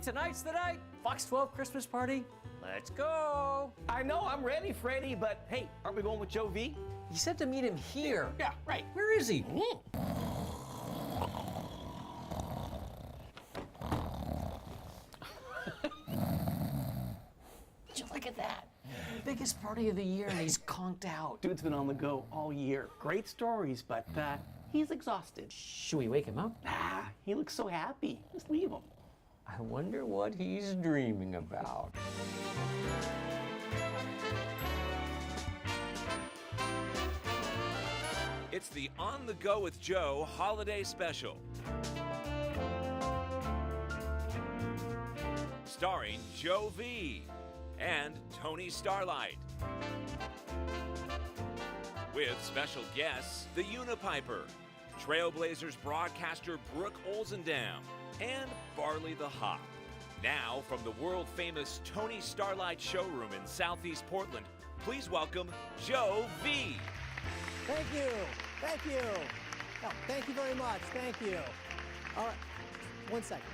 tonight's the night. Fox 12 Christmas party. Let's go. I know, I'm ready, Freddie, but hey, aren't we going with Joe V? You said to meet him here. Yeah, right. Where is he? Would you look at that? Biggest party of the year and he's conked out. Dude's been on the go all year. Great stories, but he's exhausted. Should we wake him up? Ah, he looks so happy. Just leave him. I wonder what he's dreaming about. It's the On the Go with Joe holiday special. Starring Joe V and Tony Starlight. With special guests, the Unipiper, Trailblazers broadcaster Brooke Olzendam, and Barley the Hop. Now, from the world-famous Tony Starlight showroom in Southeast Portland, please welcome Joe V. Thank you. Thank you. Oh, thank you very much. Thank you. All right. 1 second.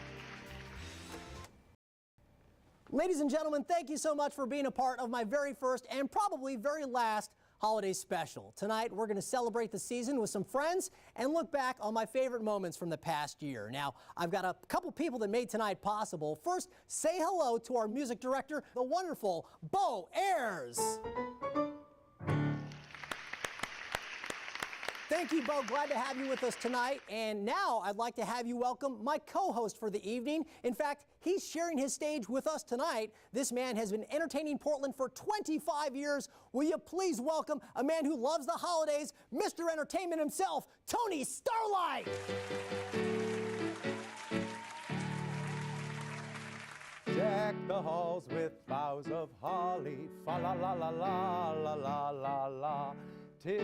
Ladies and gentlemen, thank you so much for being a part of my very first and probably very last holiday special. Tonight, we're going to celebrate the season with some friends and look back on my favorite moments from the past year. Now, I've got a couple people that made tonight possible. First, say hello to our music director, the wonderful Bo Ayers. Thank you, Bo. Glad to have you with us tonight. And now I'd like to have you welcome my co-host for the evening. In fact, he's sharing his stage with us tonight. This man has been entertaining Portland for 25 years. Will you please welcome a man who loves the holidays, Mr. Entertainment himself, Tony Starlight. Deck the halls with boughs of holly, fa la la la la la la la la. 'Tis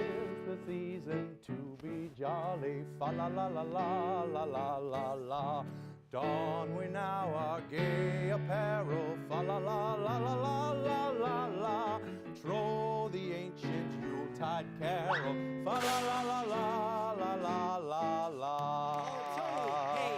the season to be jolly, fa la la la la la la la la. Don we now our gay apparel, fa la la la la la la la la. Troll the ancient Yuletide carol, fa la la la la la la la la. Oh, Tony, hey,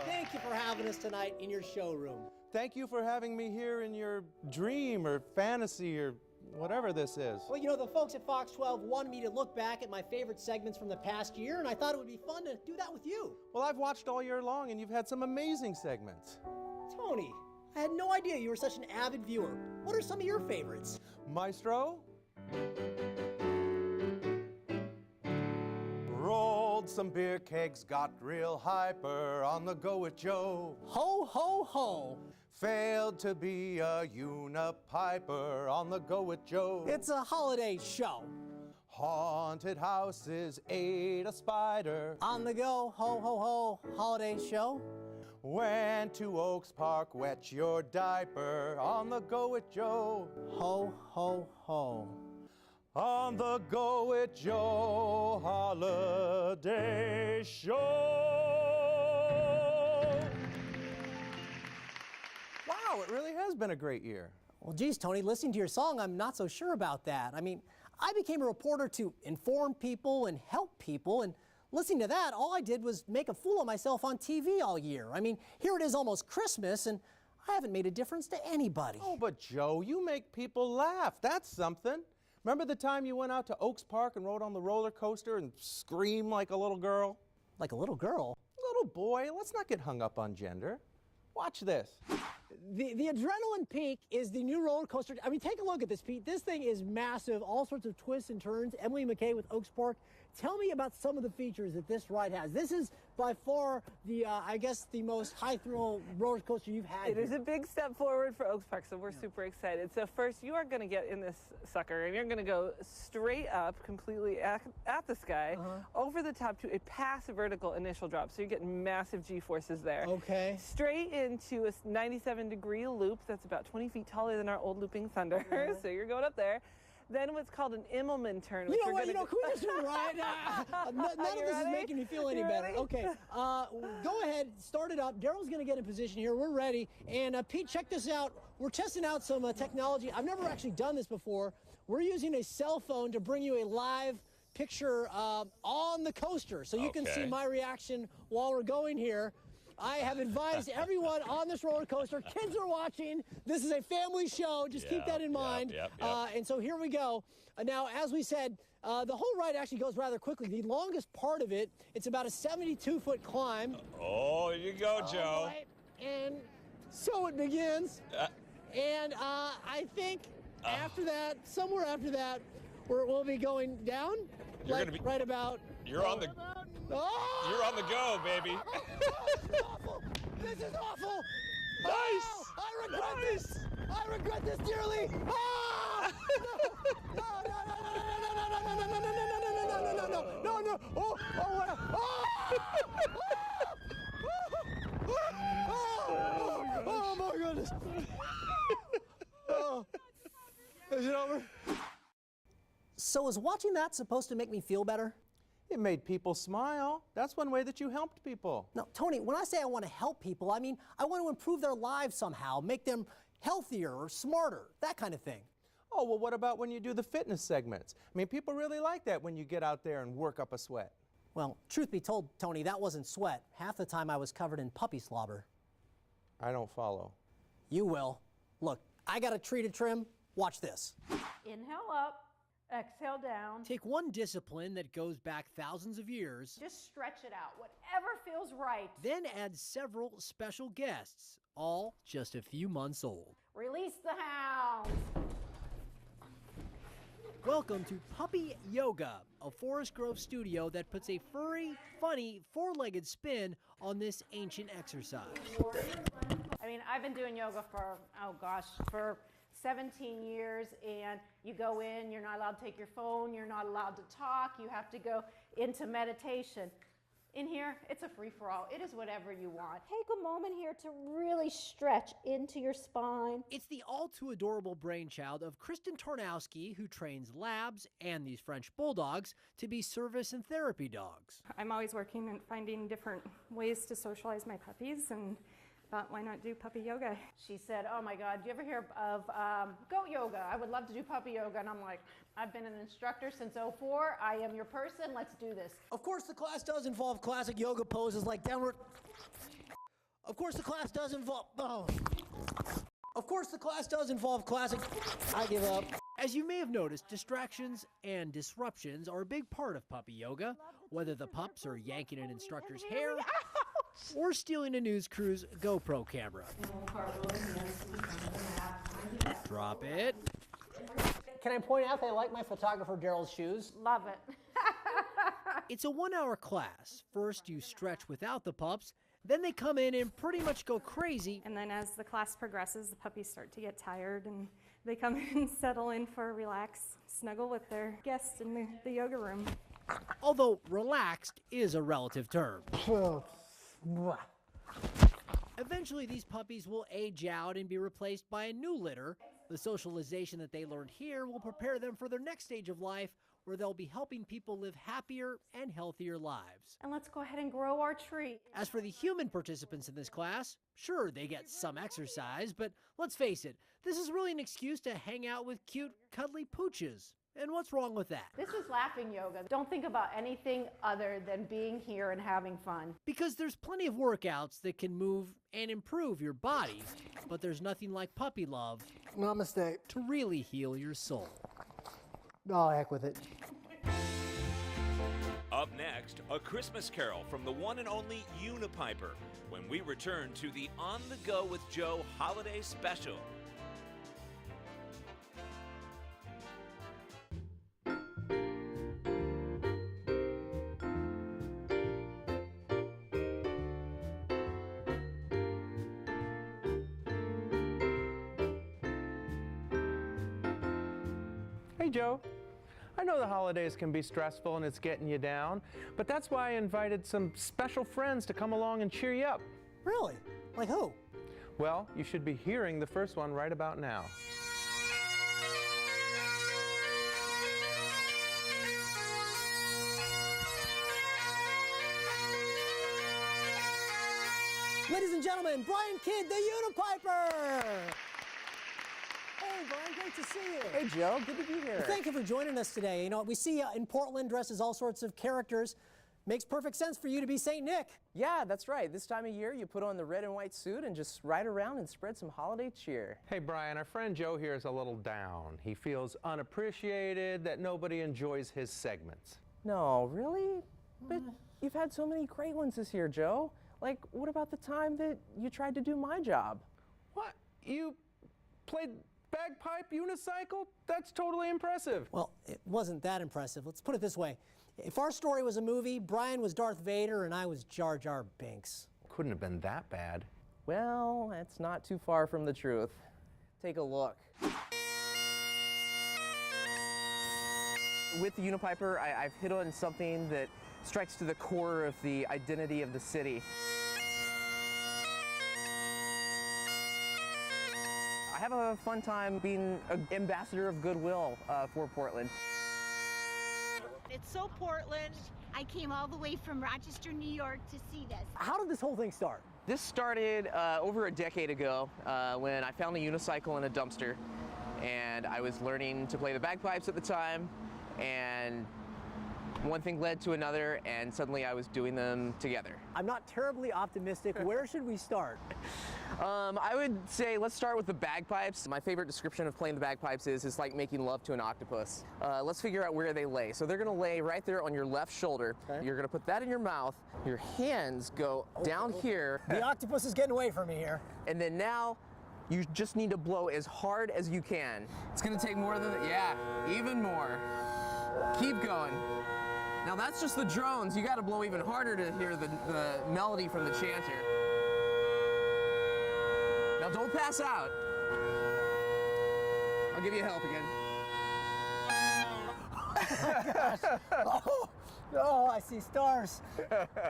thank you for having us tonight in your showroom. Thank you for having me here in your dream or fantasy or whatever this is. Well, you know, the folks at Fox 12 wanted me to look back at my favorite segments from the past year, and I thought it would be fun to do that with you. Well, I've watched all year long, and you've had some amazing segments. Tony, I had no idea you were such an avid viewer. What are some of your favorites? Maestro? Rolled some beer kegs, got real hyper, on the go with Joe. Ho, ho, ho. Failed to be a Unipiper, on the go with Joe. It's a holiday show. Haunted houses, ate a spider. On the go, ho, ho, ho, holiday show. Went to Oaks Park, wet your diaper, on the go with Joe. Ho, ho, ho. On the Go with Joe holiday show. Wow, it really has been a great year. Well, geez, Tony, listening to your song, I'm not so sure about that. I mean, I became a reporter to inform people and help people, and listening to that, all I did was make a fool of myself on TV all year. I mean, here it is almost Christmas, and I haven't made a difference to anybody. Oh, but Joe, you make people laugh. That's something. Remember the time you went out to Oaks Park and rode on the roller coaster and screamed like a little girl? Like a little girl? Little boy, let's not get hung up on gender. Watch this. The Adrenaline Peak is the new roller coaster. I mean, take a look at this, Pete. This thing is massive, all sorts of twists and turns. Emily McKay with Oaks Park. Tell me about some of the features that this ride has. This is by far the, I guess, the most high-thrill roller coaster you've had. It is a big step forward for Oaks Park, so we're super excited. So first, you are going to get in this sucker, and you're going to go straight up, completely at the sky, over the top to a pass vertical initial drop. So you're getting massive G-forces there. Okay. Straight into a 97-degree loop that's about 20 feet taller than our old Looping Thunder. So you're going up there. Then what's called an Immelman turn. You know what? Can we just ride? None of this is making me feel any better. Okay, go ahead, start it up. Daryl's going to get in position here. We're ready. And Pete, check this out. We're testing out some technology. I've never actually done this before. We're using a cell phone to bring you a live picture on the coaster, so you can see my reaction while we're going here. I have advised everyone on this roller coaster, kids are watching. This is a family show. Just keep that in mind. And so here we go. Now, as we said, the whole ride actually goes rather quickly. The longest part of it, it's about a 72-foot climb. Oh, here you go, Joe. Right. And so it begins. And I think after that, somewhere after that, we'll be going down. You're like gonna be right about. You're on the. Oh! You're on the go, baby. This is awful. This is awful. Nice. Oh, I regret this. I regret this dearly. Oh! No! No! Oh! Oh my goodness. Oh. Is it over? So is watching that supposed to make me feel better? It made people smile. That's one way that you helped people. No, Tony, when I say I want to help people, I mean I want to improve their lives somehow, make them healthier or smarter, that kind of thing. Oh, well, what about when you do the fitness segments? I mean, people really like that when you get out there and work up a sweat. Well, truth be told, Tony, that wasn't sweat. Half the time I was covered in puppy slobber. I don't follow. You will. Look, I got a tree to trim. Watch this. Inhale up, exhale down. Take one discipline that goes back thousands of years, Just stretch it out, whatever feels right. then add several special guests, all just a few months old. Release the hounds. Welcome to Puppy Yoga, a Forest Grove studio that puts a furry, funny, four-legged spin on this ancient exercise. I mean, I've been doing yoga for 17 years, and you go in, you're not allowed to take your phone, you're not allowed to talk, you have to go into meditation. In here, it's a free-for-all. It is whatever you want. Take a moment here to really stretch into your spine. It's the all-too-adorable brainchild of Kristen Tarnowski, who trains labs and these French bulldogs to be service and therapy dogs. I'm always working and finding different ways to socialize my puppies, and thought, why not do puppy yoga? She said, oh my God, do you ever hear of goat yoga? I would love to do puppy yoga. And I'm like, I've been an instructor since '04. I am your person. Let's do this. Of course, the class does involve classic yoga poses like downward. Of course, the class does involve. Oh. Of course, the class does involve classic. I give up. As you may have noticed, distractions and disruptions are a big part of puppy yoga, whether the pups are yanking an instructor's hair or stealing a news crew's GoPro camera. Drop it. Can I point out that I like my photographer Daryl's shoes? Love it. It's a 1-hour class. First, you stretch without the pups, then they come in and pretty much go crazy. And then as the class progresses, the puppies start to get tired, and they come in and settle in for a relax, snuggle with their guests in the yoga room. Although relaxed is a relative term. Eventually, these puppies will age out and be replaced by a new litter. The socialization that they learned here will prepare them for their next stage of life, where they'll be helping people live happier and healthier lives. And let's go ahead and grow our tree. As for the human participants in this class, sure, they get some exercise, but let's face it, this is really an excuse to hang out with cute, cuddly pooches. And what's wrong with that? This is laughing yoga. Don't think about anything other than being here and having fun. Because there's plenty of workouts that can move and improve your body, but there's nothing like puppy love. Namaste. To really heal your soul. Oh, heck with it. Up next, a Christmas carol from the one and only Unipiper when we return to the On the Go with Joe holiday special. Hey, Joe. I know the holidays can be stressful and it's getting you down, but that's why I invited some special friends to come along and cheer you up. Really? Like who? Well, you should be hearing the first one right about now. Ladies and gentlemen, Brian Kidd, the Unipiper! Hey, Brian, great to see you. Hey, Joe. Good to be here. Well, thank you for joining us today. You know, we see you in Portland dressed as all sorts of characters. Makes perfect sense for you to be St. Nick. Yeah, that's right. This time of year, you put on the red and white suit and just ride around and spread some holiday cheer. Hey, Brian, our friend Joe here is a little down. He feels unappreciated, that nobody enjoys his segments. No, really? But you've had so many great ones this year, Joe. Like, what about the time that you tried to do my job? What? You played bagpipe unicycle? That's totally impressive. Well, it wasn't that impressive. Let's put it this way. If our story was a movie, Brian was Darth Vader and I was Jar Jar Binks. Couldn't have been that bad. Well, that's not too far from the truth. Take a look. With the Unipiper, I've hit on something that strikes to the core of the identity of the city. I have a fun time being an ambassador of goodwill for Portland. It's so Portland. I came all the way from Rochester, New York to see this. How did this whole thing start? This started over a decade ago when I found a unicycle in a dumpster, and I was learning to play the bagpipes at the time, and one thing led to another, and suddenly I was doing them together. I'm not terribly optimistic. Where should we start? I would say let's start with the bagpipes. My favorite description of playing the bagpipes is it's like making love to an octopus. Let's figure out where they lay. So they're gonna lay right there on your left shoulder. Okay. You're gonna put that in your mouth. Your hands go down here. The octopus is getting away from me here. And then now, you just need to blow as hard as you can. It's gonna take more than, yeah, even more. Keep going. Now that's just the drones. You gotta blow even harder to hear the melody from the chanter. Now don't pass out. I'll give you help again. Oh my gosh. Oh, I see stars.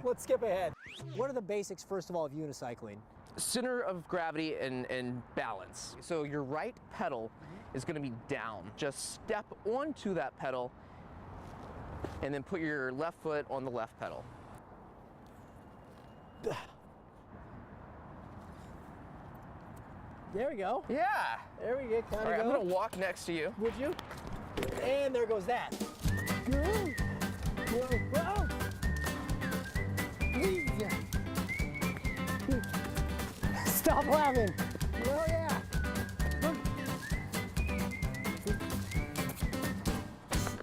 Let's skip ahead. What are the basics, first of all, of unicycling? Center of gravity and balance. So your right pedal is gonna be down. Just step onto that pedal and then put your left foot on the left pedal. There we go. Yeah. There we go. All right, I'm gonna walk next to you. Would you? And there goes that. Whoa. Stop laughing. Oh yeah.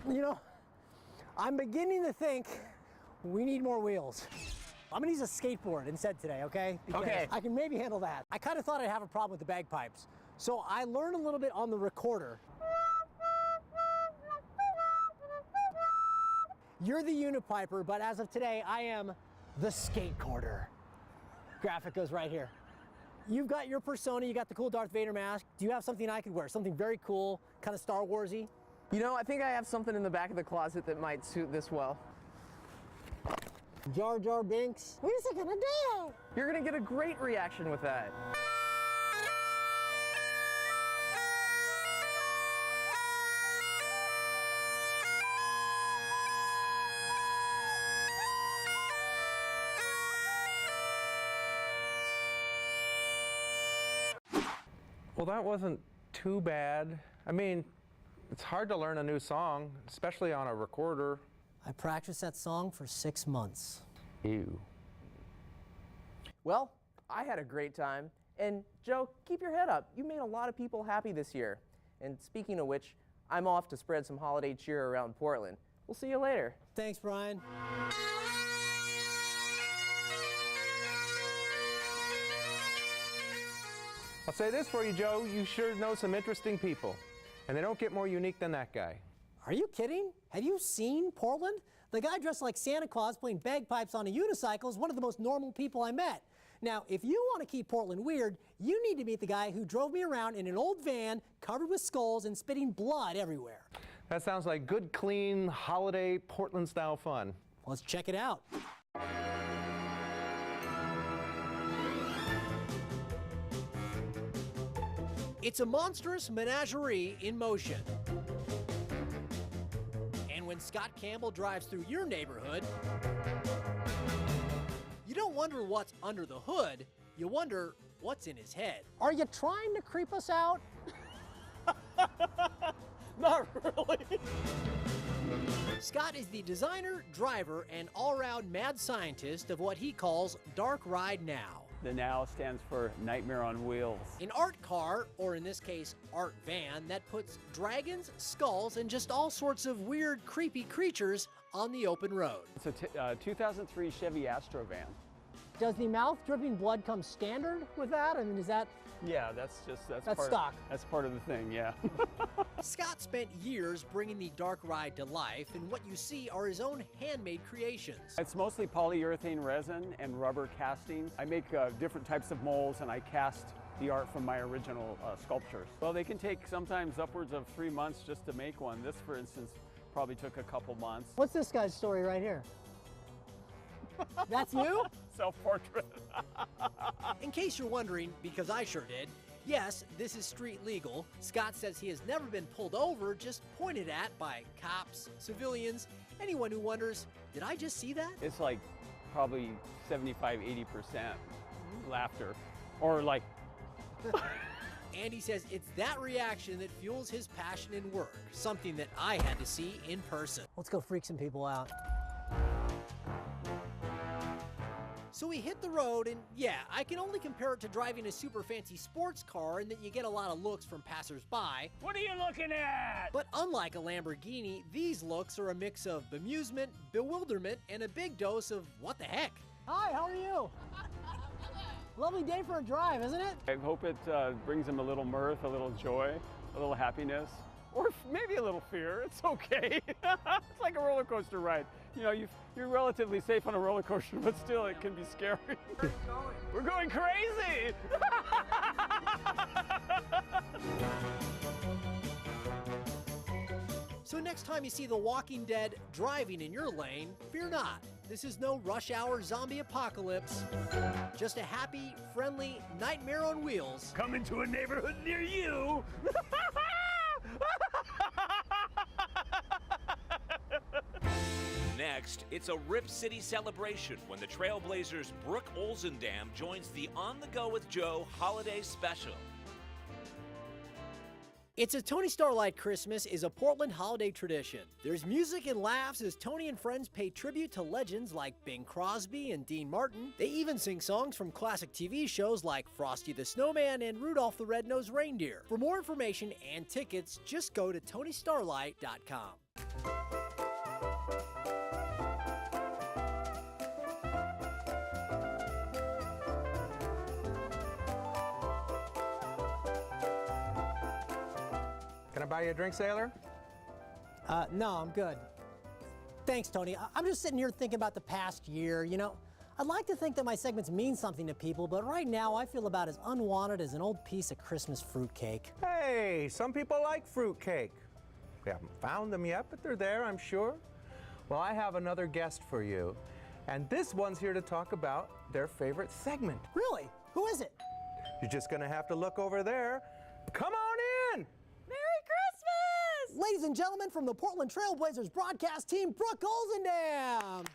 You know, I'm beginning to think we need more wheels. I'm gonna use a skateboard instead today, okay? Because okay. I can maybe handle that. I kind of thought I'd have a problem with the bagpipes. So I learned a little bit on the recorder. You're the Unipiper, but as of today, I am the Skatecorder. Graphic goes right here. You've got your persona, you got the cool Darth Vader mask. Do you have something I could wear? Something very cool, kind of Star Wars-y? You know, I think I have something in the back of the closet that might suit this well. Jar Jar Binks. What is it gonna do? You're gonna get a great reaction with that. Well, that wasn't too bad. I mean, it's hard to learn a new song, especially on a recorder. I practiced that song for 6 months. Ew. Well, I had a great time. And Joe, keep your head up. You made a lot of people happy this year. And speaking of which, I'm off to spread some holiday cheer around Portland. We'll see you later. Thanks, Brian. I'll say this for you, Joe. You sure know some interesting people. And they don't get more unique than that guy. Are you kidding? Have you seen Portland? The guy dressed like Santa Claus playing bagpipes on a unicycle is one of the most normal people I met. Now, if you want to keep Portland weird, you need to meet the guy who drove me around in an old van covered with skulls and spitting blood everywhere. That sounds like good, clean, holiday, Portland-style fun. Let's check it out. It's a monstrous menagerie in motion. And when Scott Campbell drives through your neighborhood, you don't wonder what's under the hood, you wonder what's in his head. Are you trying to creep us out? Not really. Scott is the designer, driver, and all-around mad scientist of what he calls Dark Ride Now. The NOW stands for Nightmare on Wheels. An art car, or in this case, art van, that puts dragons, skulls, and just all sorts of weird, creepy creatures on the open road. It's a 2003 Chevy Astro van. Does the mouth dripping blood come standard with that? I mean, is that... Yeah, that's part stock. That's part of the thing, yeah. Scott spent years bringing the Dark Ride to life, and what you see are his own handmade creations. It's mostly polyurethane resin and rubber casting. I make different types of molds, and I cast the art from my original sculptures. Well, they can take sometimes upwards of 3 months just to make one. This, for instance, probably took a couple months. What's this guy's story right here? That's you? Self-portrait. In case you're wondering, because I sure did, yes, this is street legal. Scott says he has never been pulled over, just pointed at by cops, civilians, anyone who wonders, did I just see that? It's like probably 75-80% laughter, or like... Andy says it's that reaction that fuels his passion in work, something that I had to see in person. Let's go freak some people out. So we hit the road, and yeah, I can only compare it to driving a super fancy sports car in that you get a lot of looks from passersby. What are you looking at? But unlike a Lamborghini, these looks are a mix of bemusement, bewilderment, and a big dose of what the heck. Hi, how are you? Lovely day for a drive, isn't it? I hope it brings them a little mirth, a little joy, a little happiness, or maybe a little fear. It's okay. It's like a roller coaster ride. You know, you're relatively safe on a roller coaster, but still it can be scary. We're going crazy! So next time you see The Walking Dead driving in your lane, fear not. This is no rush hour zombie apocalypse. Just a happy, friendly nightmare on wheels. Coming to a neighborhood near you! Next, it's a Rip City celebration when the Trailblazers' Brooke Olzendam joins the On the Go with Joe holiday special. It's a Tony Starlight Christmas is a Portland holiday tradition. There's music and laughs as Tony and friends pay tribute to legends like Bing Crosby and Dean Martin. They even sing songs from classic TV shows like Frosty the Snowman and Rudolph the Red-Nosed Reindeer. For more information and tickets, just go to TonyStarlight.com. Can I buy you a drink, sailor? No, I'm good. Thanks, Tony. I'm just sitting here thinking about the past year. You know, I'd like to think that my segments mean something to people, but right now I feel about as unwanted as an old piece of Christmas fruitcake. Hey, some people like fruitcake. We haven't found them yet, but they're there, I'm sure. Well, I have another guest for you, and this one's here to talk about their favorite segment. Really? Who is it? You're just gonna have to look over there. Come on in! Merry Christmas! Ladies and gentlemen, from the Portland Trailblazers broadcast team, Brooke Olzendam.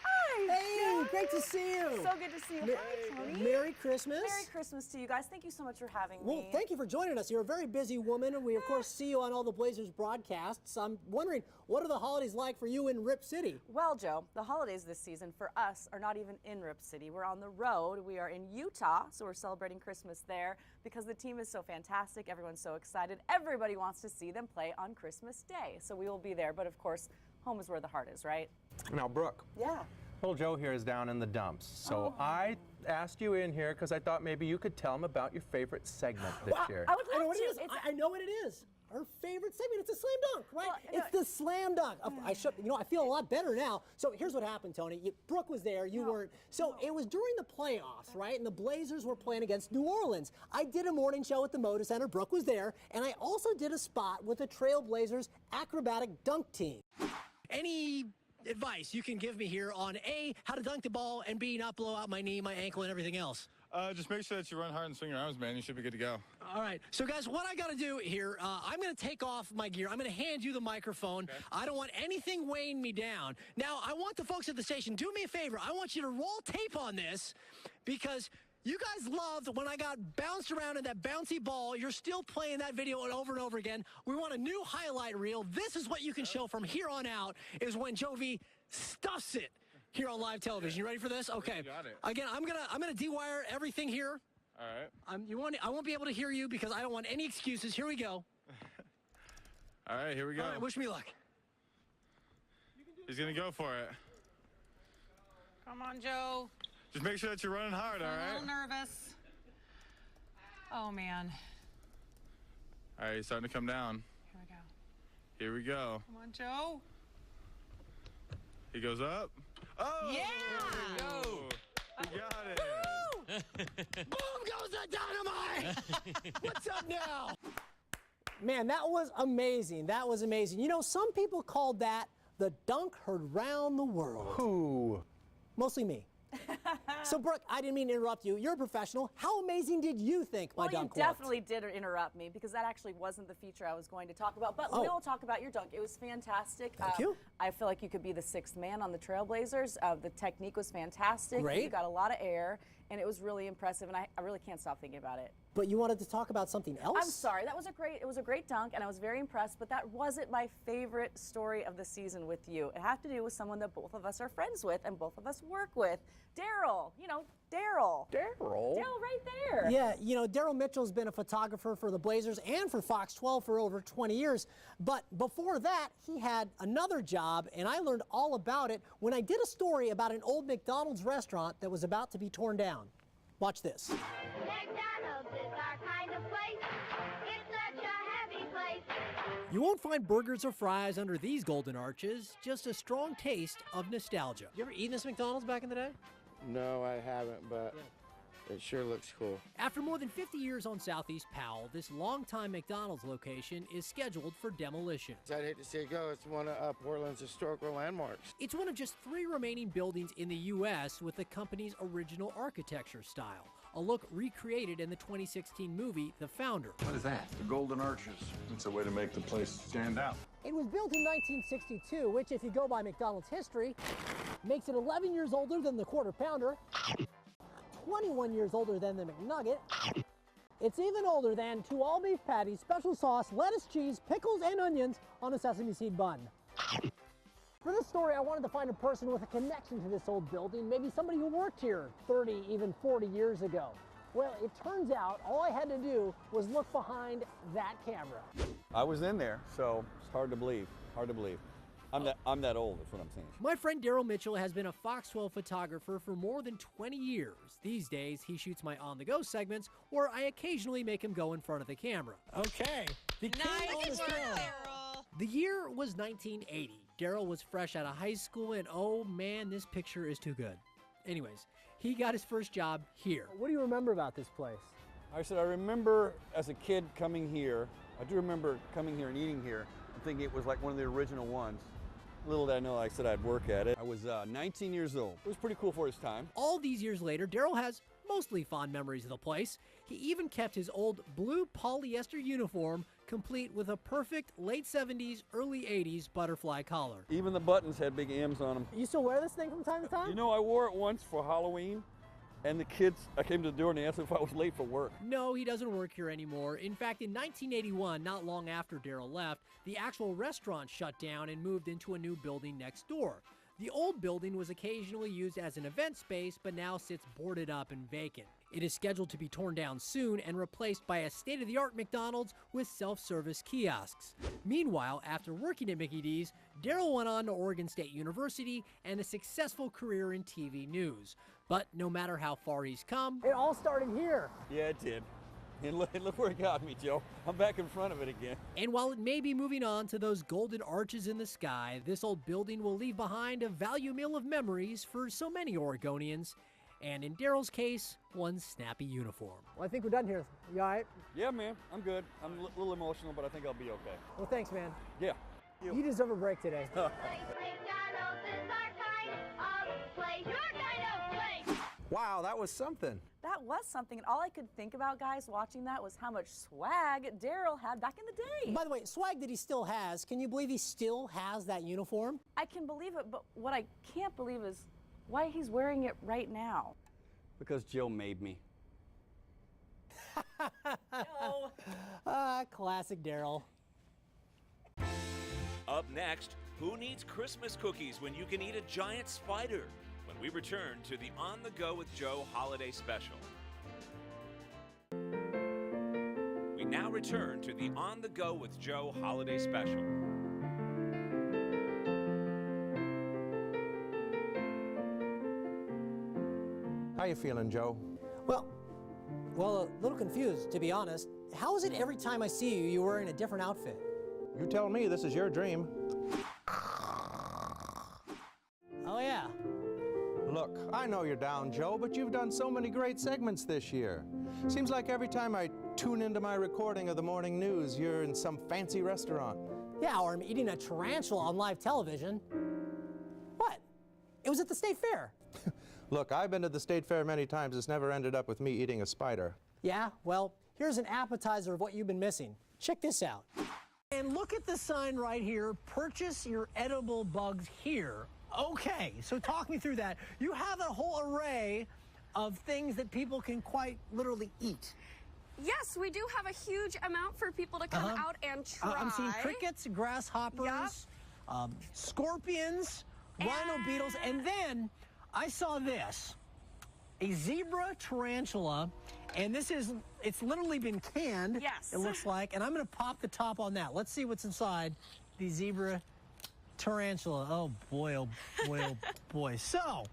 Hi! Hey, great to see you. So good to see you. Hi, Tony. Merry Christmas. Merry Christmas to you guys. Thank you so much for having Well, me. thank you for joining us. You're a very busy woman, and we, of course, see you on all the Blazers broadcasts. I'm wondering, what are the holidays like for you in Rip City? Well, Joe, the holidays this season for us are not even in Rip City. We're on the road. We are in Utah, so we're celebrating Christmas there because the team is so fantastic. Everyone's so excited. Everybody wants to see them play on Christmas Day, so we will be there. But, of course, home is where the heart is, right? Now, Brooke. Yeah. Little Joe here is down in the dumps, so I asked you in here because I thought maybe you could tell him about your favorite segment this year. I would love I know what to. it is. I know what it is. Our favorite segment. It's a slam dunk, right? Well, it's the slam dunk. I feel a lot better now. So here's what happened, Tony. Brooke was there. You weren't. So it was during the playoffs, right? And the Blazers were playing against New Orleans. I did a morning show at the Moda Center. Brooke was there, and I also did a spot with the Trailblazers acrobatic dunk team. Any advice you can give me here on A, how to dunk the ball, and B, not blow out my knee, my ankle, and everything else? Just make sure that you run hard and swing your arms, man. You should be good to go. All right. So, guys, what I got to do here, I'm going to take off my gear. I'm going to hand you the microphone. Okay. I don't want anything weighing me down. Now, I want the folks at the station, do me a favor. I want you to roll tape on this because You guys loved when I got bounced around in that bouncy ball. You're still playing that video over and over again. We want a new highlight reel. This is what you can show from here on out, is when Jovi stuffs it here on live television. You ready for this? Okay. Got it. Again, I'm gonna dewire everything here. All right. I won't be able to hear you because I don't want any excuses. Here we go. All right, here we go. All right, wish me luck. He's going to go for it. Come on, Joe. Just make sure that you're running hard, all I'm a right? little nervous. Oh, man. All right, he's starting to come down. Here we go. Here we go. Come on, Joe. He goes up. Oh! Yeah! There we go. We got it. Boom goes the dynamite! What's up now? Man, that was amazing. That was amazing. You know, some people called that the dunk heard round the world. Who? Mostly me. So, Brooke, I didn't mean to interrupt you. You're a professional. How amazing did you think my dunk Well, you definitely did interrupt me because that actually wasn't the feature I was going to talk about. But we'll talk about your dunk. It was fantastic. Thank you. I feel like you could be the sixth man on the Trailblazers. The technique was fantastic. Great. You got a lot of air, and it was really impressive. And I really can't stop thinking about it. But you wanted to talk about something else? I'm sorry. It was a great dunk, and I was very impressed. But that wasn't my favorite story of the season with you. It had to do with someone that both of us are friends with and both of us work with. Daryl. You know, Daryl. Daryl? Daryl right there. Yeah, you know, Daryl Mitchell's been a photographer for the Blazers and for Fox 12 for over 20 years. But before that, he had another job, and I learned all about it when I did a story about an old McDonald's restaurant that was about to be torn down. Watch this. McDonald's is our kind of place. It's such a happy place. You won't find burgers or fries under these golden arches, just a strong taste of nostalgia. You ever eaten this McDonald's back in the day? No, I haven't, but it sure looks cool. After more than 50 years on Southeast Powell, this longtime McDonald's location is scheduled for demolition. I'd hate to see it go. It's one of Portland's historical landmarks. It's one of just 3 remaining buildings in the U.S. with the company's original architecture style, a look recreated in the 2016 movie, The Founder. What is that? The Golden Arches. It's a way to make the place stand out. It was built in 1962, which, if you go by McDonald's history, makes it 11 years older than the Quarter Pounder, 21 years older than the McNugget. It's even older than 2 all-beef patties, special sauce, lettuce, cheese, pickles, and onions on a sesame seed bun. For this story, I wanted to find a person with a connection to this old building, maybe somebody who worked here 30, even 40 years ago. Well, it turns out all I had to do was look behind that camera. I was in there, so it's hard to believe. Hard to believe. I'm that old, that's what I'm saying. My friend Daryl Mitchell has been a Fox 12 photographer for more than 20 years. These days, he shoots my on-the-go segments, where I occasionally make him go in front of the camera. Okay. The year was 1980. Daryl was fresh out of high school, and oh man, this picture is too good. Anyways, he got his first job here. What do you remember about this place? I said, I remember as a kid coming here, I do remember coming here and eating here, and thinking it was like one of the original ones. Little did I know, I said I'd work at it. I was 19 years old. It was pretty cool for his time. All these years later, Daryl has mostly fond memories of the place. He even kept his old blue polyester uniform, complete with a perfect late 70s, early 80s butterfly collar. Even the buttons had big M's on them. You still wear this thing from time to time? You know, I wore it once for Halloween, and the kids, I came to the door and they asked if I was late for work. No, he doesn't work here anymore. In fact, in 1981, not long after Daryl left, the actual restaurant shut down and moved into a new building next door. The old building was occasionally used as an event space, but now sits boarded up and vacant. It is scheduled to be torn down soon and replaced by a state-of-the-art McDonald's with self-service kiosks. Meanwhile, after working at Mickey D's, Daryl went on to Oregon State University and a successful career in TV news. But no matter how far he's come, it all started here. Yeah, it did. And look where it got me, Joe. I'm back in front of it again. And while it may be moving on to those golden arches in the sky, this old building will leave behind a value meal of memories for so many Oregonians. And in Daryl's case, one snappy uniform. Well, I think we're done here. You all right? Yeah, man, I'm good. I'm a little emotional, but I think I'll be okay. Well, thanks, man. Yeah. You deserve a break today. Wow, that was something. That was something, and all I could think about, guys, watching that was how much swag Daryl had back in the day. By the way, swag that he still has, can you believe he still has that uniform? I can believe it, but what I can't believe is why he's wearing it right now. Because Jill made me. No. Classic Daryl. Up next, who needs Christmas cookies when you can eat a giant spider? When we return to the On the Go with Joe holiday special. We now return to the On the Go with Joe holiday special. How you feeling, Joe? Well, a little confused, to be honest. How is it every time I see you, you're wearing a different outfit? You tell me, this is your dream. Oh, yeah. Look, I know you're down, Joe, but you've done so many great segments this year. Seems like every time I tune into my recording of the morning news, you're in some fancy restaurant. Yeah, or I'm eating a tarantula on live television. What? It was at the state fair. Look, I've been to the state fair many times. It's never ended up with me eating a spider. Yeah, well, here's an appetizer of what you've been missing. Check this out. And look at the sign right here, purchase your edible bugs here. Okay, so talk me through that. You have a whole array of things that people can quite literally eat. Yes, we do have a huge amount for people to come out and try. I'm seeing crickets, grasshoppers, scorpions, rhino beetles, and then I saw this, a zebra tarantula, and it's literally been canned, yes, it looks like, and I'm going to pop the top on that. Let's see what's inside the zebra tarantula. Oh, boy, oh, boy, oh, boy. So,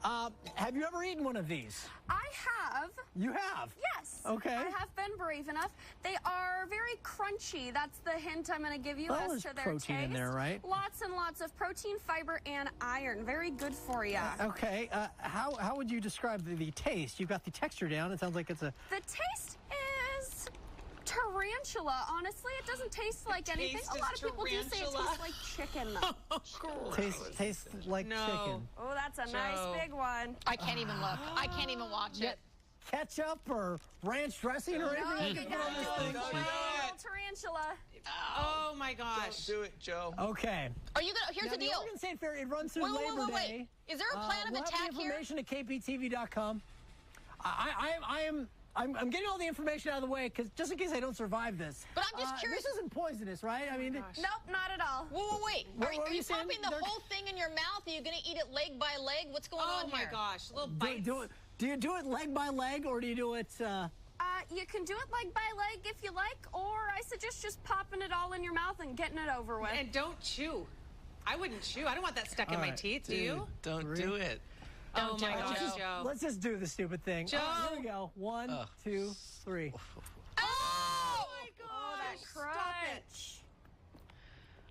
have you ever eaten one of these? I have. You have? Yes. Okay. I have been brave enough. They are very crunchy. That's the hint I'm going to give you Well, as there's to their protein taste. in there, right? Lots and lots of protein, fiber, and iron. Very good for you. Okay. How would you describe the taste? You've got the texture down. It sounds like it's a... The taste is tarantula. Honestly, it doesn't taste like anything. A lot of people do say it tastes like chicken, though. Tastes like chicken. Oh, that's a nice big one. I can't even look. I can't even watch it. Ketchup or ranch dressing or anything? You gotta do it. Tarantula. Oh my gosh. Don't do it, Joe. Okay. Are you gonna? Here's Now, the deal. The Oregon State Fair, it runs through Labor Day. Is there a plan of we'll attack have the here? information at kptv.com. I'm getting all the information out of the way because just in case I don't survive this. But I'm just curious. This isn't poisonous, right? I mean, Nope, not at all. Whoa, wait. What Are you saying? popping the whole thing in your mouth? Are you gonna eat it leg by leg? What's going on here? Oh my gosh, little bites. Do you do it leg by leg or do you do it? You can do it leg by leg if you like, or I suggest just popping it all in your mouth and getting it over with. And don't chew. I wouldn't chew. I don't want that stuck in my teeth. Do you? Don't do it. Oh my gosh, Joe. Let's just do the stupid thing. Joe. Here we go. 1, 2, 3. Oh my gosh! Oh, that crunch.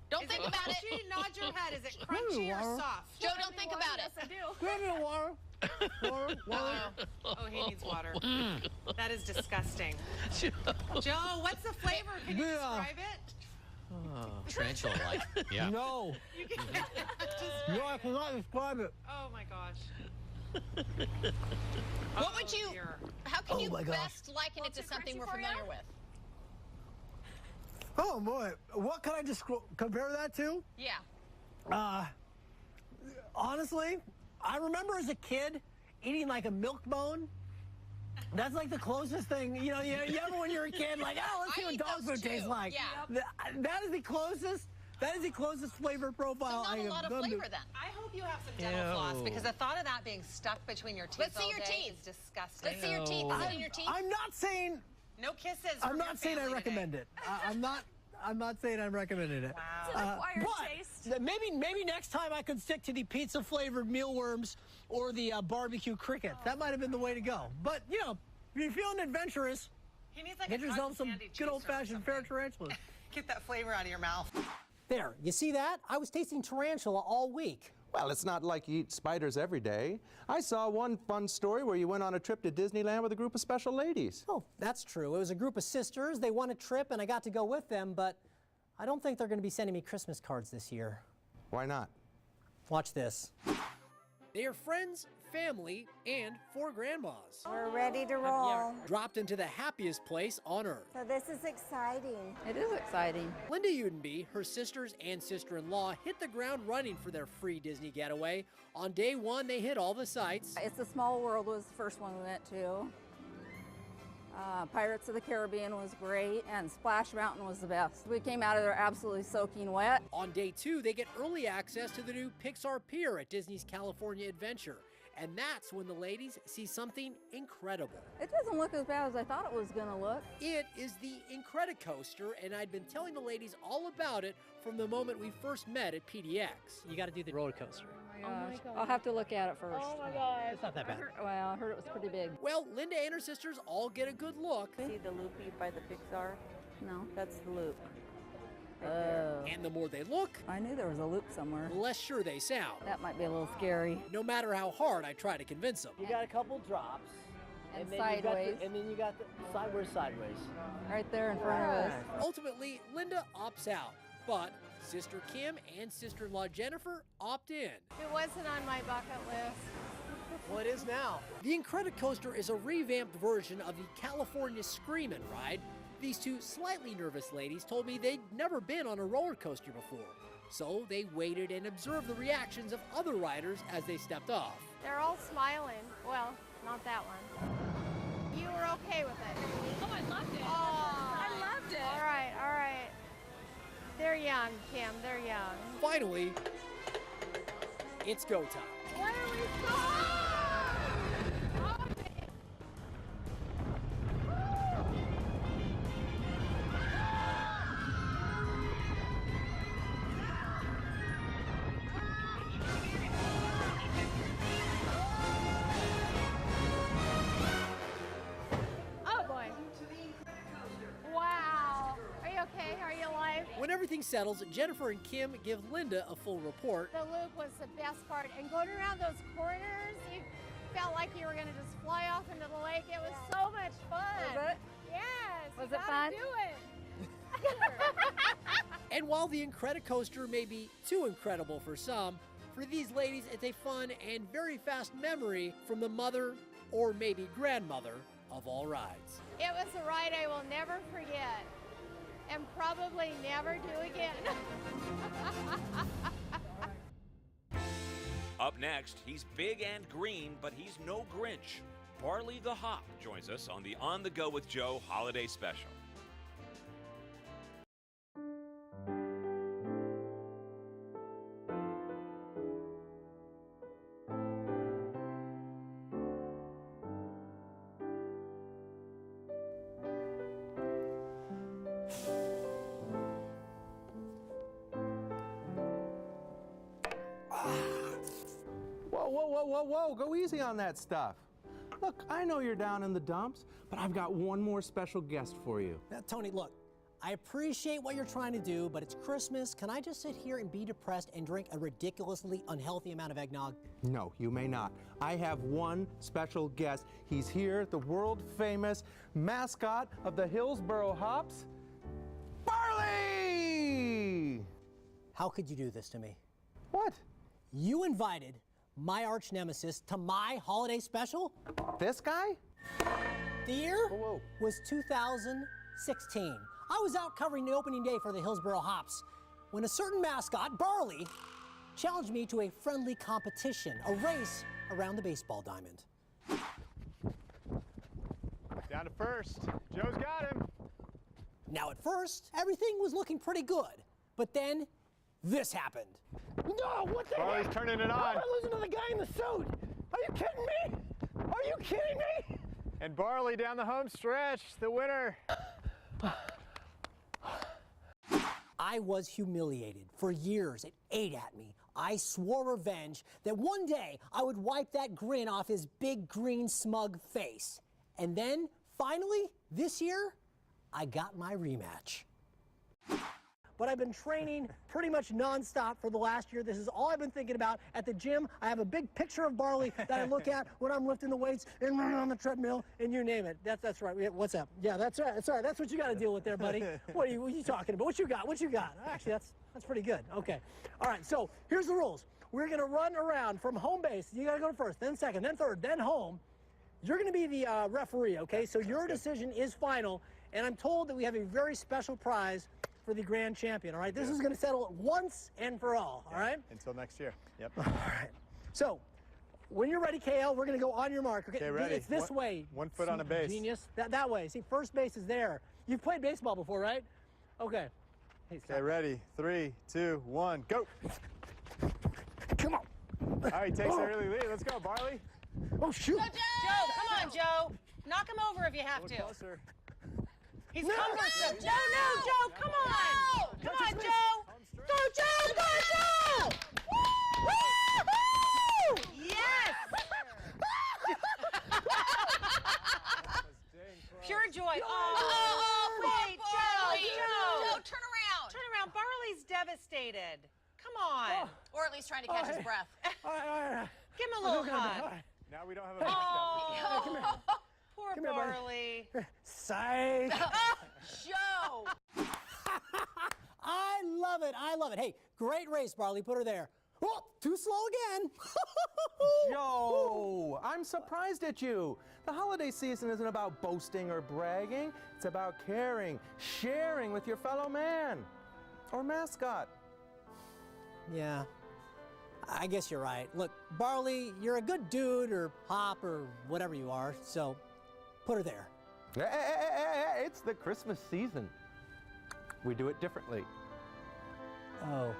Don't think about it. Nod your head. Is it crunchy or soft? Joe, don't think about it. Yes, I do. Grab me a water. Water. Oh, he needs water. That is disgusting. Joe, what's the flavor? Can you describe it? Tarantula-like. Yeah. No. You can't. No, I cannot describe it. Oh my gosh. What would you? How can you best liken it to something we're familiar with? Oh boy, what can I just compare that to? Yeah. Honestly, I remember as a kid eating like a milk bone. That's like the closest thing, you ever when you're a kid, like, oh, let's see what dog food tastes like. Yeah. That is the closest flavor profile I have So not a lot of done flavor to. then. I hope you have some dental floss because the thought of that being stuck between your teeth Let's see all your day teeth. is disgusting. Let's see your teeth. Is it in your teeth? I'm not saying. No kisses. I'm not saying I recommend it. I'm not saying I'm recommending it. Wow. It's an acquired taste. Maybe next time I could stick to the pizza flavored mealworms or the barbecue cricket. That might have been the way to go. But if you're feeling adventurous, He needs like get a yourself some cotton candy good chaser or old-fashioned fair tarantulas. Get that flavor out of your mouth. There, you see that? I was tasting tarantula all week. Well, it's not like you eat spiders every day. I saw one fun story where you went on a trip to Disneyland with a group of special ladies. Oh, that's true. It was a group of sisters. They won a trip, and I got to go with them, but I don't think they're going to be sending me Christmas cards this year. Why not? Watch this. They are friends, family, and 4 grandmas. We're ready to roll. Dropped into the happiest place on earth. So this is exciting. It is exciting. Linda Udenby, her sisters and sister-in-law hit the ground running for their free Disney getaway. On day 1, they hit all the sites. It's a Small World was the first one we went to. Pirates of the Caribbean was great, and Splash Mountain was the best. We came out of there absolutely soaking wet. On day 2, they get early access to the new Pixar Pier at Disney's California Adventure. And that's when the ladies see something incredible. It doesn't look as bad as I thought it was gonna look. It is the Incredicoaster, and I'd been telling the ladies all about it from the moment we first met at PDX. You gotta do the roller coaster. Oh my gosh. I'll have to look at it first. Oh my gosh. It's not that bad. I heard it was pretty big. Well, Linda and her sisters all get a good look. See the loopy by the Pixar? No. That's the loop. And the more they look, I knew there was a loop somewhere. the less sure they sound. That might be a little scary. No matter how hard I try to convince them. You got a couple drops. And then sideways. and then you got the sideways. Right there in front of us. Ultimately, Linda opts out, but Sister Kim and sister-in-law Jennifer opt in. It wasn't on my bucket list. Well, it is now. The Incredicoaster is a revamped version of the California Screamin' ride. These two slightly nervous ladies told me they'd never been on a roller coaster before. So they waited and observed the reactions of other riders as they stepped off. They're all smiling. Well, not that one. You were okay with it? Oh, I loved it. Oh, I loved it. all right, all right. They're young, Kim, they're young. Finally, it's go time. Where are we going? Oh boy. Wow. Are you okay? Are you alive? When everything settles, Jennifer and Kim give Linda a full report. The loop was the best part. And going around those corners, you felt like you were going to just fly off into the lake. It was so much fun. Was it? Yes. Was you it gotta fun? do it. And while the Incredicoaster may be too incredible for some, for these ladies, it's a fun and very fast memory from the mother or maybe grandmother of all rides. It was a ride I will never forget and probably never do again. Up next, he's big and green, but he's no Grinch. Barley the Hop joins us on the On the Go with Joe Holiday Special. Whoa, go easy on that stuff. Look, I know you're down in the dumps, but I've got one more special guest for you. Now, Tony, look, I appreciate what you're trying to do, but it's Christmas. Can I just sit here and be depressed and drink a ridiculously unhealthy amount of eggnog? No, you may not. I have one special guest. He's here, the world-famous mascot of the Hillsboro Hops, Barley! How could you do this to me? What? You invited my arch nemesis to my holiday special? This guy? The year was 2016. I was out covering the opening day for the Hillsboro Hops when a certain mascot, Barley, challenged me to a friendly competition, a race around the baseball diamond. Down to first. Joe's got him. Now at first, everything was looking pretty good, but then this happened. No, what the Barley's heck? turning it How on. am I losing to the guy in the suit? Are you kidding me? Are you kidding me? And Barley down the home stretch, the winner. I was humiliated. For years, it ate at me. I swore revenge that one day I would wipe that grin off his big green smug face. And then, finally, this year, I got my rematch. But I've been training pretty much nonstop for the last year. This is all I've been thinking about. At the gym, I have a big picture of Barley that I look at when I'm lifting the weights and running on the treadmill, and you name it. That's right. What's up? Yeah, that's right. That's right. That's what you got to deal with there, buddy. What are you talking about? What you got? What you got? Actually, that's pretty good. Okay. All right. So here's the rules. We're gonna run around from home base. You gotta go first, then second, then third, then home. You're gonna be the referee. Okay. So your decision is final, and I'm told that we have a very special prize for the grand champion, all right? This is going to settle it once and for all right? Until next year. Yep. All right. So, when you're ready, KL, we're going to go on your mark. Okay, ready. It's this way. 1 foot on a base. Genius. That way. See, first base is there. You've played baseball before, right? Okay. Hey, okay, ready. 3, 2, 1, go. Come on. All right, takes the early lead. Let's go, Barley. Oh, shoot. Go, Joe! Joe, come on, Joe. Knock him over if you have to. Closer. He's cumbersome. Joe, no, Joe, come on. Come on, Joe. Go, Joe, go, Joe! Woo-hoo! Yes! Pure joy. Oh, wait, Joe, Joe. Joe, turn around. Turn around. Barley's devastated. Come on. Or at least trying to catch his breath. All right. Give him a little hug. Now we don't have a mascot. Oh, poor Come here, buddy. Barley. Psych. Joe. I love it. I love it. Hey, great race, Barley. Put her there. Oh, too slow again. Joe, I'm surprised at you. The holiday season isn't about boasting or bragging. It's about caring, sharing with your fellow man or mascot. Yeah, I guess you're right. Look, Barley, you're a good dude or Hop or whatever you are, so put her there. Hey, it's the Christmas season. We do it differently. Oh.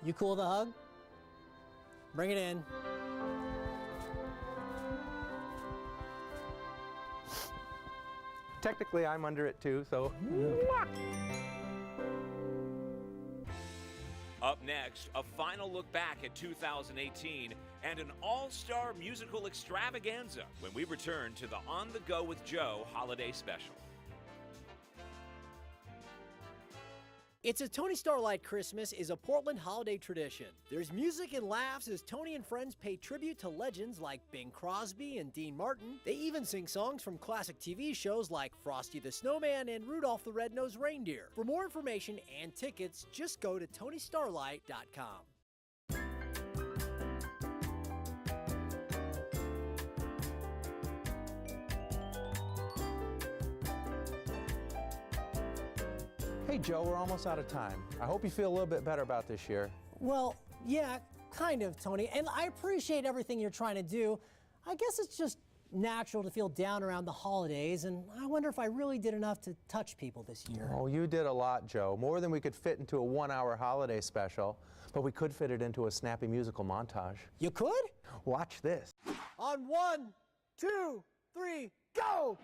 You cool with the hug? Bring it in. Technically, I'm under it too, so. Up next, a final look back at 2018 and an all-star musical extravaganza when we return to the On the Go with Joe holiday special. It's a Tony Starlight Christmas is a Portland holiday tradition. There's music and laughs as Tony and friends pay tribute to legends like Bing Crosby and Dean Martin. They even sing songs from classic TV shows like Frosty the Snowman and Rudolph the Red-Nosed Reindeer. For more information and tickets, just go to TonyStarlight.com. Hey, Joe, we're almost out of time. I hope you feel a little bit better about this year. Well, yeah, kind of, Tony. And I appreciate everything you're trying to do. I guess it's just natural to feel down around the holidays, and I wonder if I really did enough to touch people this year. Oh, you did a lot, Joe. More than we could fit into a 1-hour holiday special, but we could fit it into a snappy musical montage. You could? Watch this. On 1, 2, 3, go!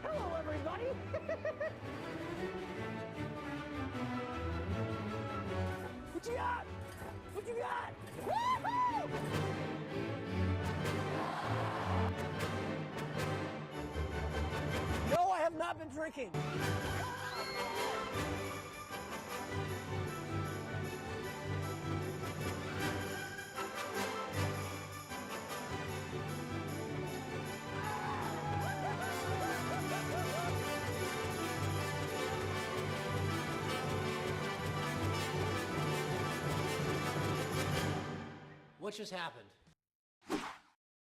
Hello, everybody. What you got? What you got? Woo-hoo! No, I have not been drinking. What just happened?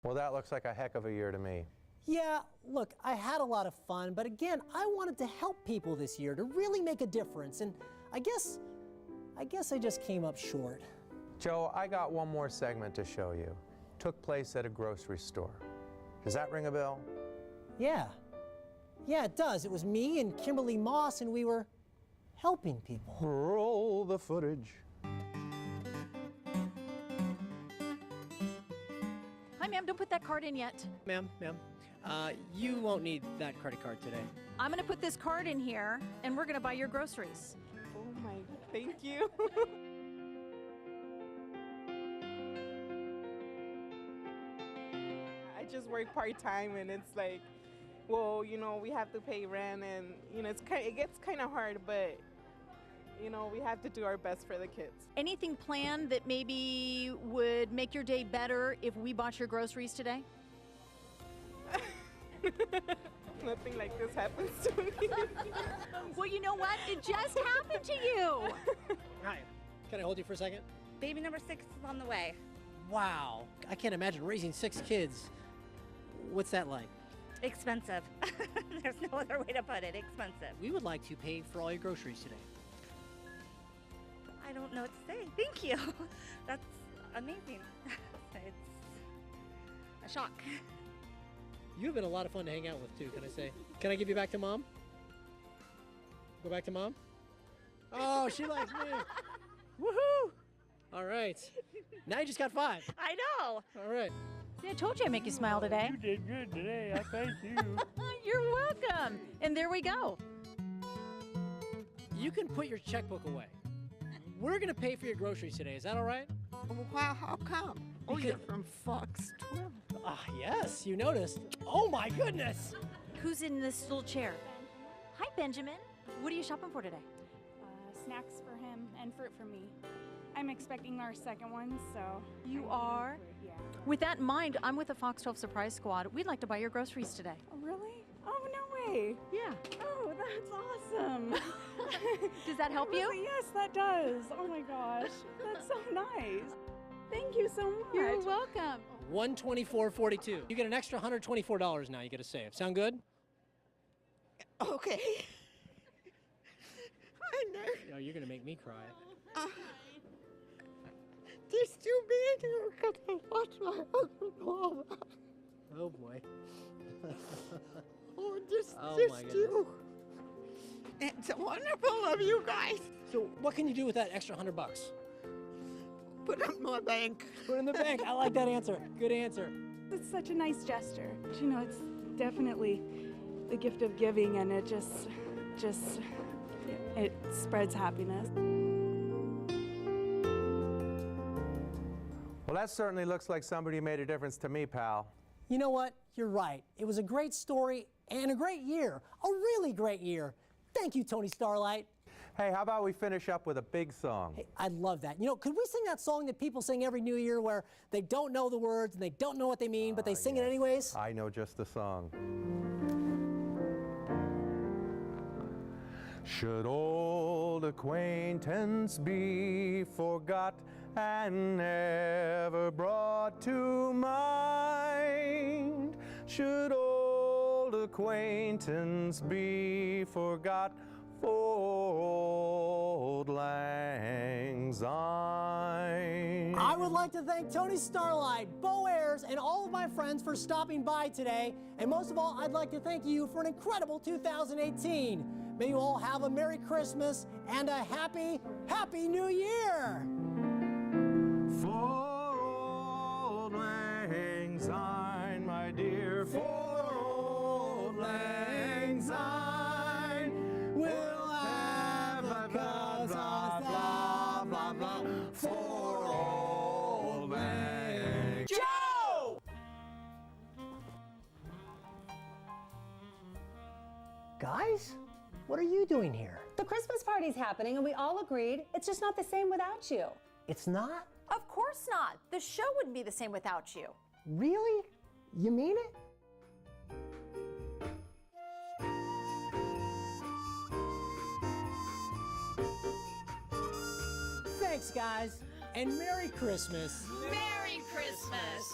Well, that looks like a heck of a year to me. Yeah, look, I had a lot of fun, but again, I wanted to help people this year, to really make a difference, and I guess I just came up short. Joe, I got one more segment to show you. Took place at a grocery store. Does that ring a bell? Yeah, it does. It was me and Kimberly Moss, and we were helping people. Roll the footage. Hi, ma'am, don't put that card in yet. Ma'am, you won't need that credit card today. I'm gonna put this card in here, and we're gonna buy your groceries. Oh my, thank you. I just work part-time, and it's like, well, you know, we have to pay rent, and, you know, it gets kind of hard, but, you know, we have to do our best for the kids. Anything planned that maybe would make your day better if we bought your groceries today? Nothing like this happens to me. Well, you know what? It just happened to you. Hi. Can I hold you for a second? Baby number 6 is on the way. Wow. I can't imagine raising 6 kids. What's that like? Expensive. There's no other way to put it. Expensive. We would like to pay for all your groceries today. I don't know what to say. Thank you. That's amazing. It's a shock. You've been a lot of fun to hang out with too, can I say? Can I give you back to Mom? Go back to Mom? Oh, she likes me. Woohoo! All right. Now you just got 5. I know. All right. See, I told you I'd make you smile today. You did good today. I thank you. You're welcome. And there we go. You can put your checkbook away. We're going to pay for your groceries today. Is that all right? Wow, how come? Oh, you're from Fox 12. Ah, yes, you noticed. Oh, my goodness. Who's in this little chair? Hi, Benjamin. What are you shopping for today? Snacks for him and fruit for me. I'm expecting our second one, so. You are? Yeah. With that in mind, I'm with the Fox 12 Surprise Squad. We'd like to buy your groceries today. Oh, really? Oh, no way. Yeah. Oh, that's awesome. Does that help you? Really? Yes, that does. Oh my gosh. That's so nice. Thank you so much. You're welcome. $124.42. You get an extra $124 now you get to save. Sound good? Okay. I know. No, you're going to make me cry. Just to be here because I watched my husband all that. Oh, boy. Oh, just Oh, my goodness. you. It's wonderful of you guys. So what can you do with that extra $100? Put it in my bank. Put it in the bank. I like that answer. Good answer. It's such a nice gesture. You know, it's definitely the gift of giving, and it just it spreads happiness. Well, that certainly looks like somebody made a difference to me, pal. You know what? You're right. It was a great story and a great year. A really great year. Thank you, Tony Starlight. Hey, how about we finish up with a big song? Hey, I love that. You know, could we sing that song that people sing every New Year where they don't know the words and they don't know what they mean, but they sing it anyways? I know just the song. Should old acquaintance be forgot and never brought to mind? Should old acquaintance be forgot for old lang syne? I would like to thank Tony Starlight, Bo Ayers, and all of my friends for stopping by today. And most of all, I'd like to thank you for an incredible 2018. May you all have a Merry Christmas and a Happy, Happy New Year! For old lang syne, my dear, for old lang syne, we'll have a blah, blah, blah, blah, for old lang. Joe! Guys, what are you doing here? The Christmas party's happening and we all agreed it's just not the same without you. It's not? Of course not. The show wouldn't be the same without you. Really? You mean it? Thanks, guys, and Merry Christmas. Merry Christmas.